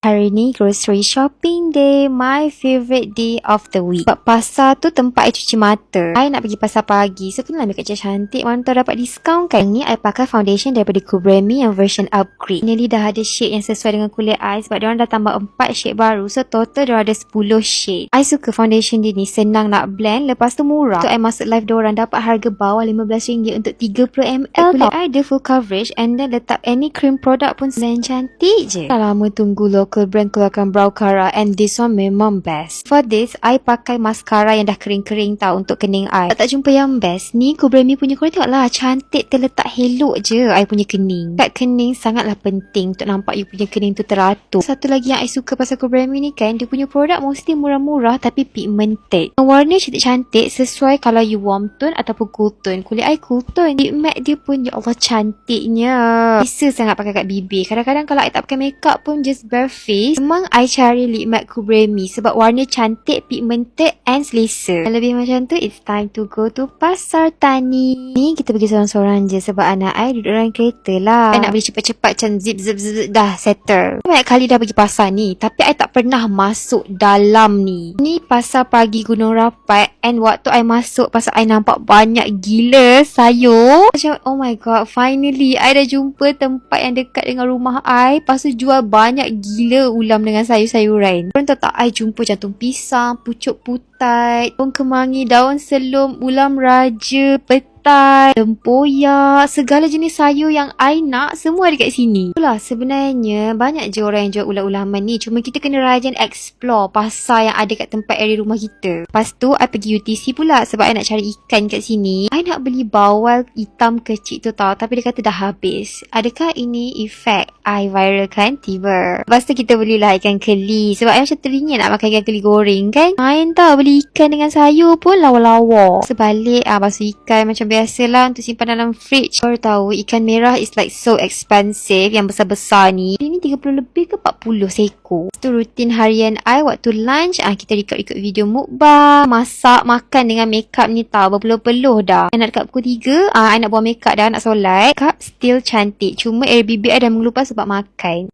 Hari ni grocery shopping day, my favourite day of the week. Sebab pasar tu tempat I cuci mata. I nak pergi pasar pagi, so kena ambil kat cantik. Mana tahu dapat diskaun kan. Ni I pakai foundation daripada Kubremi yang version upgrade. Nearly dah ada shade yang sesuai dengan kulit I sebab diorang dah tambah 4 shade baru. So total diorang ada 10 shade. I suka foundation dia ni, senang nak blend, lepas tu murah. So I masuk live diorang dapat harga bawah RM15 untuk 30ml. Kulit I dia full coverage and then letak any cream product pun blend cantik je. Dah lama tunggu local brand keluarkan brow cara and this one memang best. For this, I pakai mascara yang dah kering-kering tau untuk kening I. Tak jumpa yang best. Ni Kubremi punya, korang tengoklah, cantik terletak helok je I punya kening. Kat kening sangatlah penting untuk nampak you punya kening tu teratur. Satu lagi yang I suka pasal Kubremi ni kan, dia punya produk mostly murah-murah tapi pigmented. Warna cantik-cantik sesuai kalau you warm tone ataupun cool tone. Kulit I cool tone. Lip matte dia pun, ya Allah cantiknya. Bisa sangat pakai kat bibir. Kadang-kadang kalau I tak pakai makeup pun just bare face, memang I cari lip matte Kubremi sebab warna cantik, pigmented and selesa. Yang lebih macam tu, it's time to go to Pasar Tani. Ni kita pergi seorang-seorang je sebab anak I duduk dalam kereta lah. I nak beli cepat-cepat macam zip dah settle. Banyak kali dah pergi pasar ni tapi I tak pernah masuk dalam ni. Ni pasar pagi Gunung Rapat and waktu I masuk pasar I nampak banyak gila sayur. Macam oh my god, finally I dah jumpa tempat yang dekat dengan rumah I. Lepas tu jual banyak gila ulam dengan sayur-sayuran. Korang tahu tak, I jumpa jantung pisang, pucuk putai, daun kemangi, daun selum, ulam raja, petai, tempoyak, segala jenis sayur yang I nak semua ada kat sini. Itulah sebenarnya banyak je orang yang jual ulam-ulaman ni. Cuma kita kena rajin explore pasar yang ada kat tempat area rumah kita. Lepas tu I pergi UTC pula sebab I nak cari ikan kat sini. I nak beli bawal hitam kecil tu tau, tapi dia kata dah habis. Adakah ini efek I viral kan? Tiba. Lepas tu kita belilah ikan keli sebab I macam teringin nak makan ikan keli goreng kan. Main tau beli ikan dengan sayur pun lawa-lawa. Sebalik basuh ikan macam biasalah untuk simpan dalam fridge. Baru tahu ikan merah is like so expensive, yang besar-besar ni. Ini 30 lebih ke 40 seko. Itu rutin harian I waktu lunch. Kita record video mukbang, masak, makan dengan makeup ni tau. Berpeluh-peluh dah. I nak dekat pukul 3, I nak buang makeup dah, nak solat. Makeup still cantik. Cuma air bibir I dah mengelupas sebab makan.